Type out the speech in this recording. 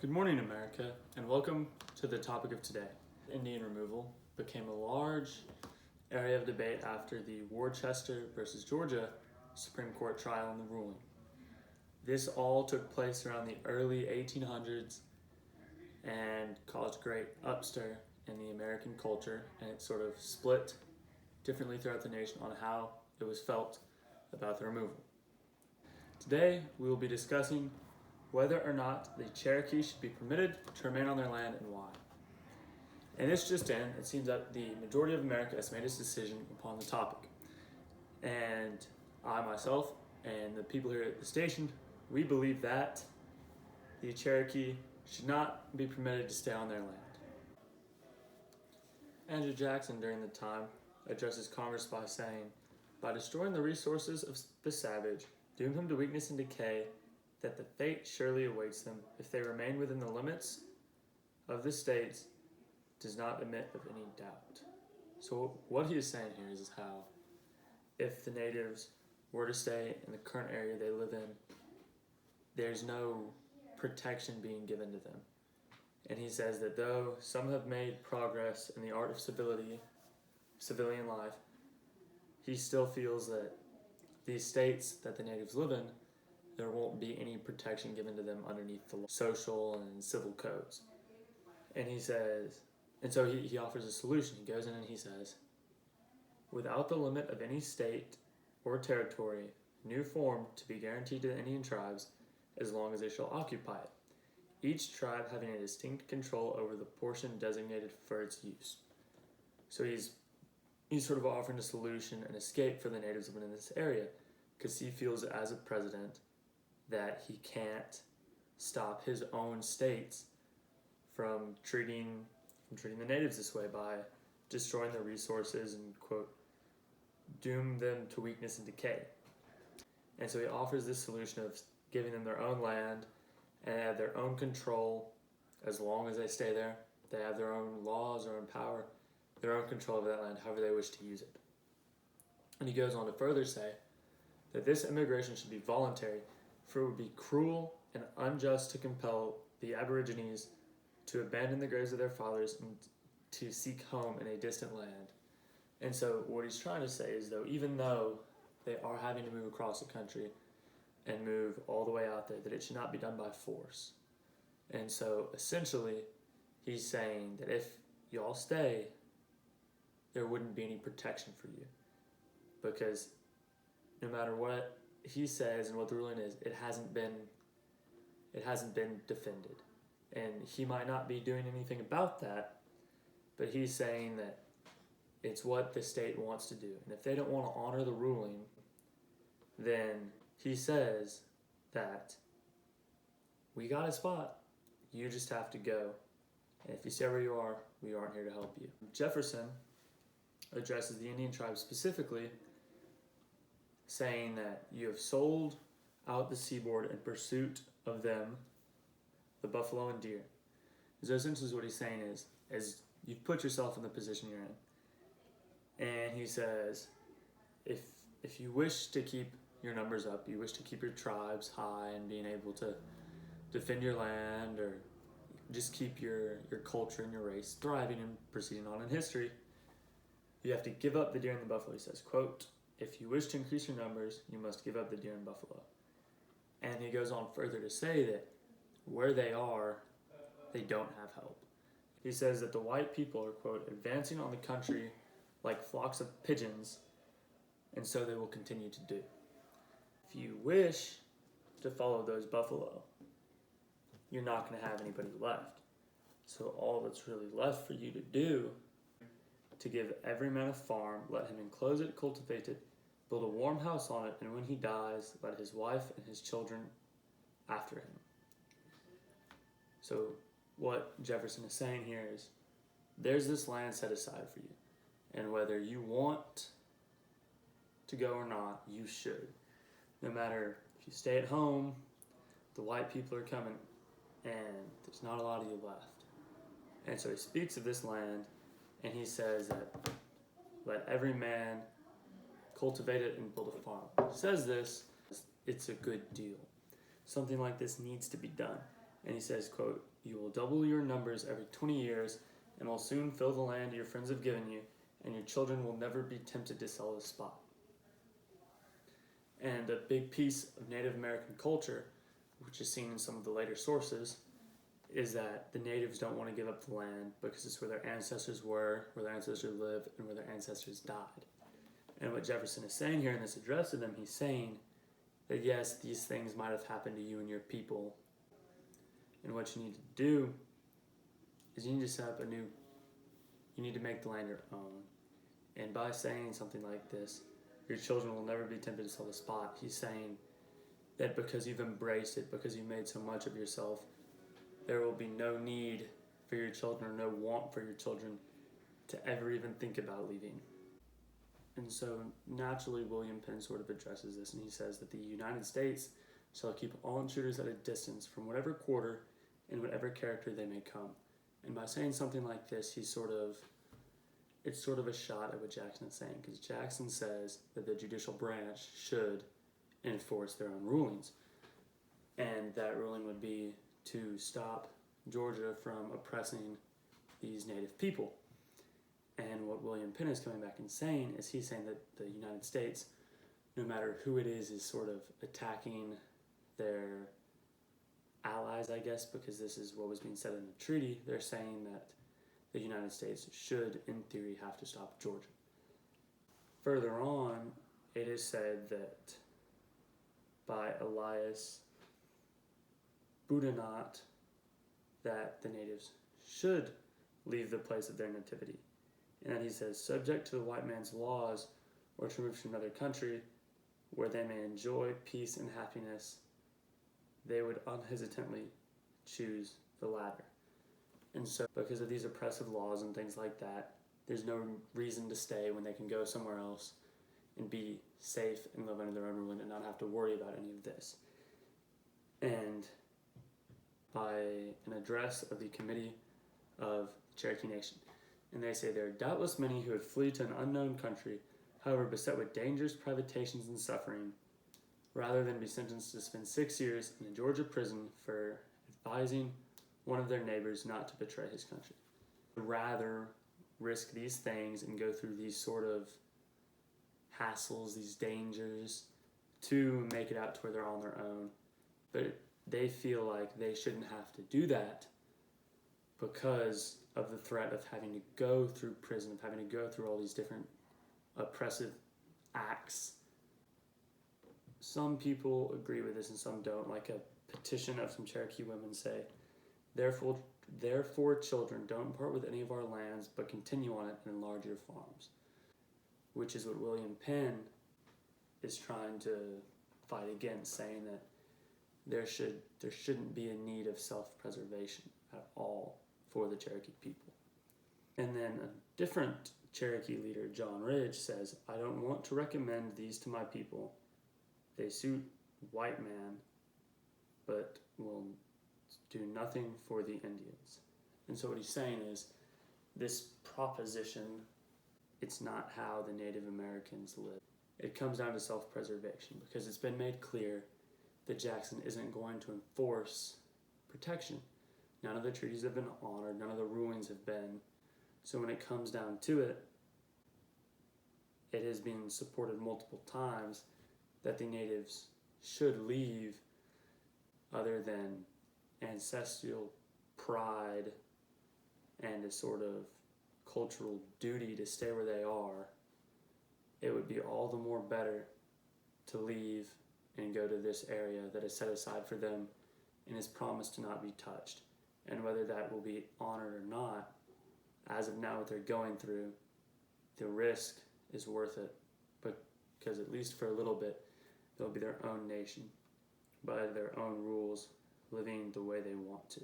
Good morning, America, and welcome to the topic of today. Indian removal became a large area of debate after the Worcester versus Georgia Supreme Court trial and the ruling. This all took place around the early 1800s and caused great upstir in the American culture, and it sort of split differently throughout the nation on how it was felt about the removal. Today, we will be discussing whether or not the Cherokee should be permitted to remain on their land and why. And this just in, it seems that the majority of America has made its decision upon the topic. And I myself and the people here at the station, we believe that the Cherokee should not be permitted to stay on their land. Andrew Jackson during the time addresses Congress by saying, "By destroying the resources of the savage, doom him to weakness and decay, that the fate surely awaits them if they remain within the limits of the states does not admit of any doubt." So what he is saying here is how if the natives were to stay in the current area they live in, there's no protection being given to them. And he says that though some have made progress in the art of civilian life, he still feels that these states that the natives live in, there won't be any protection given to them underneath the social and civil codes. And he says, and so he offers a solution. He goes in and he says, "Without the limit of any state or territory, new form to be guaranteed to the Indian tribes as long as they shall occupy it, each tribe having a distinct control over the portion designated for its use." So he's sort of offering a solution, an escape for the natives living in this area, because he feels as a president that he can't stop his own states from treating the natives this way by destroying their resources and, quote, doom them to weakness and decay. And so he offers this solution of giving them their own land and have their own control as long as they stay there. They have their own laws, their own power, their own control over that land, however they wish to use it. And he goes on to further say that this immigration should be voluntary, for it would be cruel and unjust to compel the Aborigines to abandon the graves of their fathers and to seek home in a distant land. And so what he's trying to say is, though, even though they are having to move across the country and move all the way out there, that it should not be done by force. And so essentially he's saying that if y'all stay, there wouldn't be any protection for you, because no matter what he says and what the ruling is, it hasn't been defended. And he might not be doing anything about that, but he's saying that it's what the state wants to do. And if they don't want to honor the ruling, then he says that we got a spot, you just have to go. And if you stay where you are, we aren't here to help you. Jefferson addresses the Indian tribes specifically, saying that you have sold out the seaboard in pursuit of them, the buffalo and deer. So essentially what he's saying is, as you've put yourself in the position you're in. And he says, if you wish to keep your numbers up, you wish to keep your tribes high and being able to defend your land or just keep your culture and your race thriving and proceeding on in history, you have to give up the deer and the buffalo. He says, quote, "If you wish to increase your numbers, you must give up the deer and buffalo." And he goes on further to say that where they are, they don't have help. He says that the white people are, quote, "advancing on the country like flocks of pigeons, and so they will continue to do." If you wish to follow those buffalo, you're not going to have anybody left. So all that's really left for you to do, to give every man a farm, let him enclose it, cultivate it, build a warm house on it, and when he dies, let his wife and his children after him. So what Jefferson is saying here is, there's this land set aside for you, and whether you want to go or not, you should. No matter if you stay at home, the white people are coming, and there's not a lot of you left. And so he speaks of this land, and he says that let every man cultivate it and build a farm. He says this, it's a good deal. Something like this needs to be done. And he says, quote, "You will double your numbers every 20 years and will soon fill the land your friends have given you, and your children will never be tempted to sell the spot." And a big piece of Native American culture, which is seen in some of the later sources, is that the natives don't want to give up the land because it's where their ancestors were, where their ancestors lived, and where their ancestors died. And what Jefferson is saying here in this address to them, he's saying that yes, these things might have happened to you and your people, and what you need to do is you need to set up you need to make the land your own. And by saying something like this, your children will never be tempted to sell the spot, he's saying that because you've embraced it, because you've made so much of yourself, there will be no need for your children or no want for your children to ever even think about leaving. And so naturally William Penn sort of addresses this, and he says that the United States shall keep all intruders at a distance from whatever quarter and whatever character they may come. And by saying something like this, it's sort of a shot at what Jackson is saying, because Jackson says that the judicial branch should enforce their own rulings. And that ruling would be to stop Georgia from oppressing these native people. And what William Penn is coming back and saying is he's saying that the United States, no matter who it is sort of attacking their allies, I guess, because this is what was being said in the treaty. They're saying that the United States should, in theory, have to stop Georgia. Further on, it is said that by Elias Boudinot that the natives should leave the place of their nativity. And that he says, subject to the white man's laws, or to move to another country where they may enjoy peace and happiness, they would unhesitatingly choose the latter. And so, because of these oppressive laws and things like that, there's no reason to stay when they can go somewhere else and be safe and live under their own ruling and not have to worry about any of this. And by an address of the Committee of the Cherokee Nation. And they say, there are doubtless many who would flee to an unknown country, however beset with dangers, privations, and suffering, rather than be sentenced to spend 6 years in a Georgia prison for advising one of their neighbors not to betray his country. Rather risk these things and go through these sort of hassles, these dangers, to make it out to where they're on their own. But they feel like they shouldn't have to do that because of the threat of having to go through prison, of having to go through all these different oppressive acts. Some people agree with this and some don't. Like a petition of some Cherokee women say, Therefore, children, don't part with any of our lands, but continue on it and enlarge your farms. Which is what William Penn is trying to fight against, saying that there shouldn't be a need of self-preservation at all for the Cherokee people. And then a different Cherokee leader, John Ridge, says, I don't want to recommend these to my people. They suit white man, but will do nothing for the Indians. And so what he's saying is, this proposition, it's not how the Native Americans live. It comes down to self-preservation, because it's been made clear that Jackson isn't going to enforce protection. None of the treaties have been honored, none of the rulings have been. So when it comes down to it, it has been supported multiple times that the natives should leave, other than ancestral pride and a sort of cultural duty to stay where they are. It would be all the more better to leave and go to this area that is set aside for them and is promised to not be touched. And whether that will be honored or not, as of now what they're going through, the risk is worth it, because at least for a little bit, they'll be their own nation, by their own rules, living the way they want to.